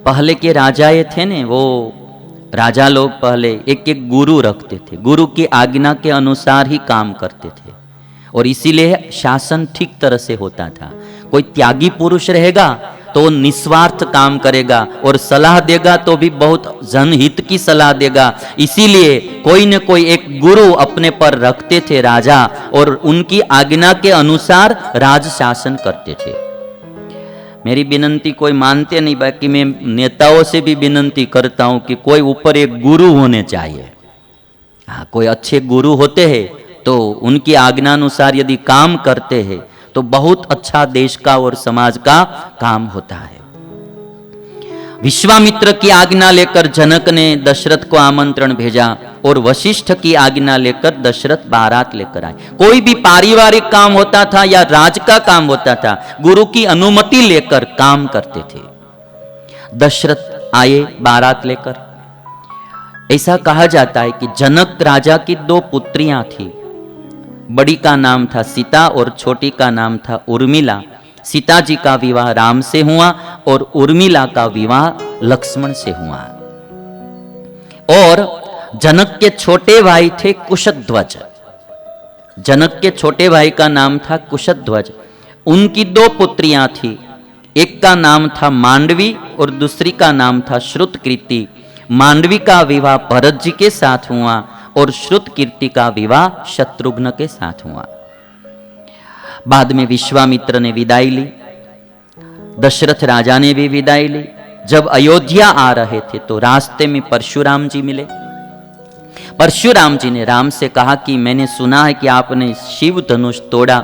पहले के राजा ये थे ने, वो राजा लोग पहले एक एक गुरु रखते थे, गुरु की आज्ञा के अनुसार ही काम करते थे और इसीलिए शासन ठीक तरह से होता था। कोई त्यागी पुरुष रहेगा तो निस्वार्थ काम करेगा और सलाह देगा तो भी बहुत जनहित की सलाह देगा। इसीलिए कोई न कोई एक गुरु अपने पर रखते थे राजा और उनकी आज्ञा के अनुसार राज शासन करते थे। मेरी विनंती कोई मानते नहीं, बाकी मैं नेताओं से भी विनंती करता हूं कि कोई ऊपर एक गुरु होने चाहिए। हाँ, कोई अच्छे गुरु होते हैं तो उनकी आज्ञानुसार यदि काम करते हैं तो बहुत अच्छा देश का और समाज का काम होता है। विश्वामित्र की आज्ञा लेकर जनक ने दशरथ को आमंत्रण भेजा और वशिष्ठ की आज्ञा लेकर दशरथ बारात लेकर आए। कोई भी पारिवारिक काम होता था या राज का काम होता था, गुरु की अनुमति लेकर काम करते थे। दशरथ आए बारात लेकर। ऐसा कहा जाता है कि जनक राजा की 2 पुत्रियां थी। बड़ी का नाम था सीता और छोटी का नाम था उर्मिला। सीता जी का विवाह राम से हुआ और उर्मिला का विवाह लक्ष्मण से हुआ। और जनक के छोटे भाई थे कुशध्वज। जनक के छोटे भाई का नाम था कुशध्वज। उनकी 2 पुत्रियां थी, एक का नाम था मांडवी और दूसरी का नाम था श्रुतकीर्ति। मांडवी का विवाह भरत जी के साथ हुआ और श्रुतकीर्ति का विवाह शत्रुघ्न के साथ हुआ। बाद में विश्वामित्र ने विदाई ली, दशरथ राजा ने भी विदाई ली। जब अयोध्या आ रहे थे तो रास्ते में परशुराम जी मिले। परशुराम जी ने राम से कहा कि मैंने सुना है कि आपने शिव धनुष तोड़ा।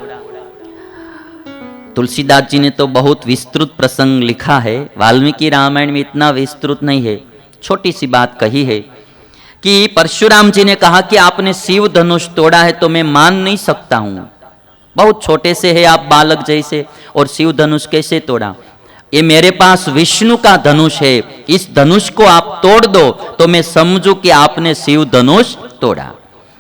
तुलसीदास जी ने तो बहुत विस्तृत प्रसंग लिखा है, वाल्मीकि रामायण में इतना विस्तृत नहीं है, छोटी सी बात कही है कि परशुराम जी ने कहा कि आपने शिव धनुष तोड़ा है तो मैं मान नहीं सकता हूं, बहुत छोटे से है आप बालक जैसे, और शिव धनुष कैसे तोड़ा? ये मेरे पास विष्णु का धनुष है, इस धनुष को आप तोड़ दो तो मैं समझू कि आपने शिव धनुष तोड़ा।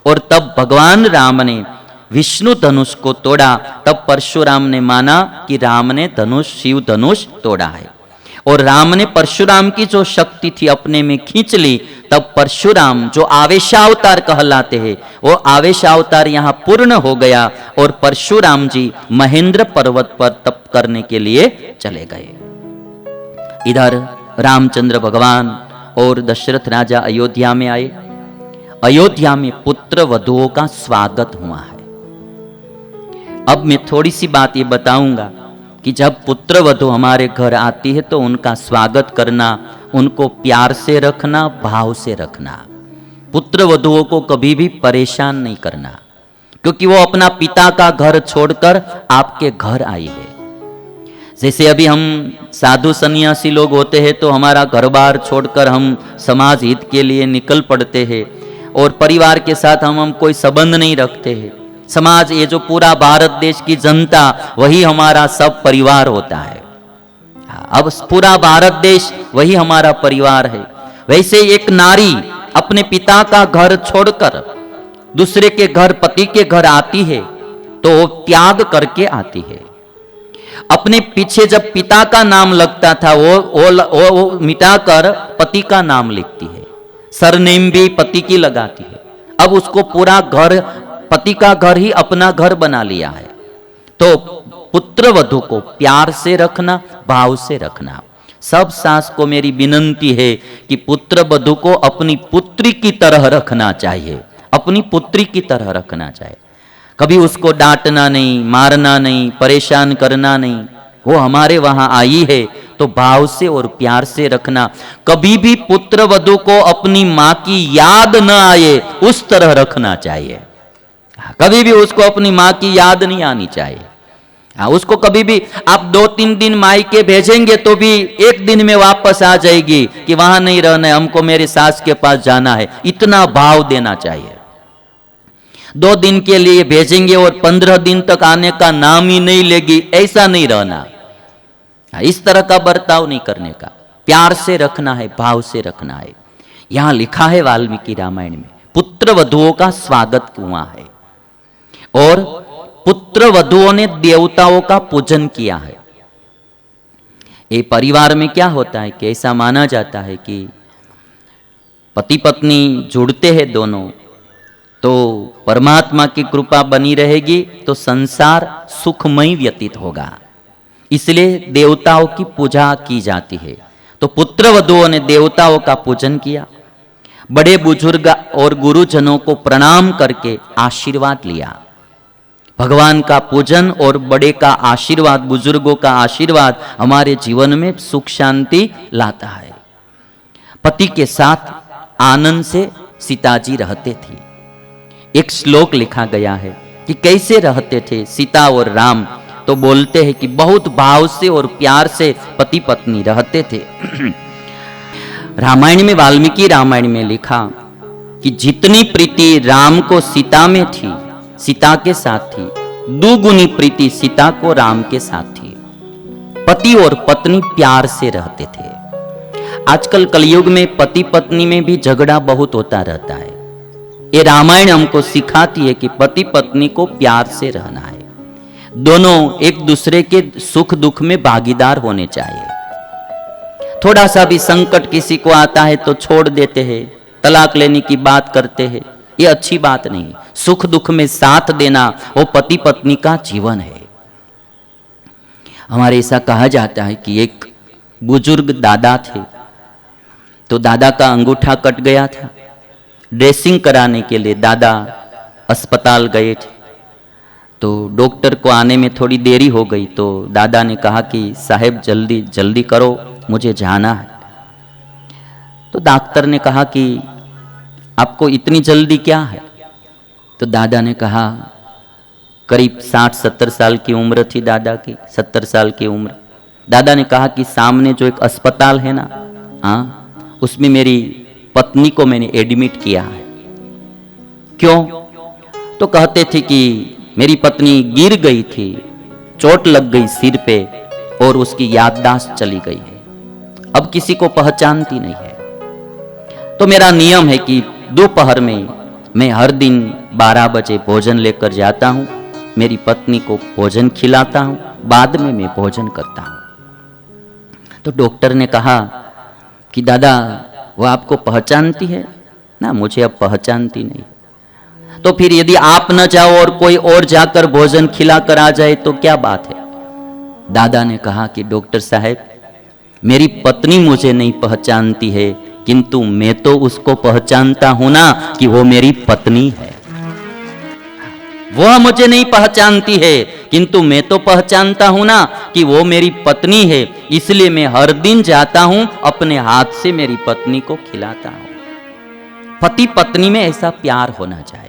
और तब भगवान राम ने विष्णु धनुष को तोड़ा। तब परशुराम ने माना कि राम ने धनुष शिव धनुष तोड़ा है और राम ने परशुराम की जो शक्ति थी अपने में खींच ली। तब परशुराम जो आवेशावतार कहलाते हैं वो आवेशावतार यहाँ पूर्ण हो गया और परशुराम जी महेंद्र पर्वत पर तप करने के लिए चले गए। इधर रामचंद्र भगवान और दशरथ राजा अयोध्या में आए। अयोध्या में पुत्र वधुओं का स्वागत हुआ है। अब मैं थोड़ी सी बात ये बताऊंगा कि जब पुत्र वधु हमारे घर आती है तो उनका स्वागत करना, उनको प्यार से रखना, भाव से रखना। पुत्र वधुओं को कभी भी परेशान नहीं करना, क्योंकि वो अपना पिता का घर छोड़कर आपके घर आई है। जैसे अभी हम साधु सन्यासी लोग होते हैं तो हमारा घर बार छोड़कर हम समाज हित के लिए निकल पड़ते हैं और परिवार के साथ हम कोई संबंध नहीं रखते हैं। समाज, ये जो पूरा भारत देश की जनता, वही हमारा सब परिवार होता है। अब पूरा भारत देश वही हमारा परिवार है। वैसे एक नारी अपने पिता का घर छोड़कर दूसरे के घर, पति के घर आती है तो त्याग करके आती है। अपने पीछे जब पिता का नाम लगता था वो मिटाकर पति का नाम लिखती है, सरनेम भी पति की लगाती है। अब उसको पूरा घर, पति का घर ही अपना घर बना लिया है। तो पुत्र वधु को प्यार से रखना, भाव से रखना। सब सास को मेरी विनंती है कि पुत्र वधु को अपनी पुत्री की तरह रखना चाहिए, अपनी पुत्री की तरह रखना चाहिए। कभी उसको डांटना नहीं, मारना नहीं, परेशान करना नहीं। वो हमारे वहां आई है तो भाव से और प्यार से रखना। कभी भी पुत्र वधु को अपनी मां की याद न आए उस तरह रखना चाहिए। कभी भी उसको अपनी मां की याद नहीं आनी चाहिए। उसको कभी भी आप 2-3 दिन मायके भेजेंगे तो भी एक दिन में वापस आ जाएगी कि वहां नहीं रहना है, हमको मेरी सास के पास जाना है। इतना भाव देना चाहिए। 2 दिन के लिए भेजेंगे और 15 दिन तक आने का नाम ही नहीं लेगी, ऐसा नहीं रहना। इस तरह का बर्ताव नहीं करने का, प्यार से रखना है, भाव से रखना है। यहां लिखा है वाल्मीकि रामायण में, पुत्र वधुओं का स्वागत हुआ है और पुत्र वधुओं ने देवताओं का पूजन किया है। ये परिवार में क्या होता है कि ऐसा माना जाता है कि पति पत्नी जुड़ते हैं दोनों तो परमात्मा की कृपा बनी रहेगी तो संसार सुखमय व्यतीत होगा, इसलिए देवताओं की पूजा की जाती है। तो पुत्र वधुओं ने देवताओं का पूजन किया, बड़े बुजुर्ग और गुरुजनों को प्रणाम करके आशीर्वाद लिया। भगवान का पूजन और बड़े का आशीर्वाद, बुजुर्गों का आशीर्वाद हमारे जीवन में सुख शांति लाता है। पति के साथ आनंद से सीता जी रहते थे। एक श्लोक लिखा गया है कि कैसे रहते थे सीता और राम, तो बोलते हैं कि बहुत भाव से और प्यार से पति पत्नी रहते थे। रामायण में, वाल्मीकि रामायण में लिखा कि जितनी प्रीति राम को सीता में थी, सीता के साथ थी, दुगुनी प्रीति सीता को राम के साथ थी। पति और पत्नी प्यार से रहते थे। आजकल कलयुग में पति पत्नी में भी झगड़ा बहुत होता रहता है। ये रामायण हमको सिखाती है कि पति पत्नी को प्यार से रहना है, दोनों एक दूसरे के सुख दुख में भागीदार होने चाहिए। थोड़ा सा भी संकट किसी को आता है तो छोड़ देते हैं, तलाक लेने की बात करते हैं, ये अच्छी बात नहीं। सुख दुख में साथ देना वो पति पत्नी का जीवन है। हमारे ऐसा कहा जाता है कि एक बुजुर्ग दादा थे, तो दादा का अंगूठा कट गया था। ड्रेसिंग कराने के लिए दादा अस्पताल गए थे, तो डॉक्टर को आने में थोड़ी देरी हो गई, तो दादा ने कहा कि साहब जल्दी जल्दी करो, मुझे जाना है। तो डॉक्टर ने कहा कि आपको इतनी जल्दी क्या है? तो दादा ने कहा, करीब 60-70 साल की उम्र थी दादा की, 70 साल की उम्र। दादा ने कहा कि सामने जो एक अस्पताल है ना, हाँ, उसमें मेरी पत्नी को मैंने एडमिट किया है। क्यों? तो कहते थे कि मेरी पत्नी गिर गई थी, चोट लग गई सिर पे और उसकी याददाश्त चली गई है, अब किसी को पहचानती नहीं है। तो मेरा नियम है कि दोपहर में मैं हर दिन 12 बजे भोजन लेकर जाता हूँ, मेरी पत्नी को भोजन खिलाता हूँ, बाद में मैं भोजन करता हूँ। तो डॉक्टर ने कहा कि दादा वो आपको पहचानती है ना? मुझे अब पहचानती नहीं। तो फिर यदि आप न जाओ और कोई और जाकर भोजन खिला कर आ जाए तो क्या बात है? दादा ने कहा कि डॉक्टर साहब, मेरी पत्नी मुझे नहीं पहचानती है, किंतु मैं तो उसको पहचानता हूं ना कि वो मेरी पत्नी है। वह मुझे नहीं पहचानती है, किंतु मैं तो पहचानता हूं ना कि वो मेरी पत्नी है, इसलिए मैं हर दिन जाता हूं, अपने हाथ से मेरी पत्नी को खिलाता हूं। पति पत्नी में ऐसा प्यार होना चाहिए।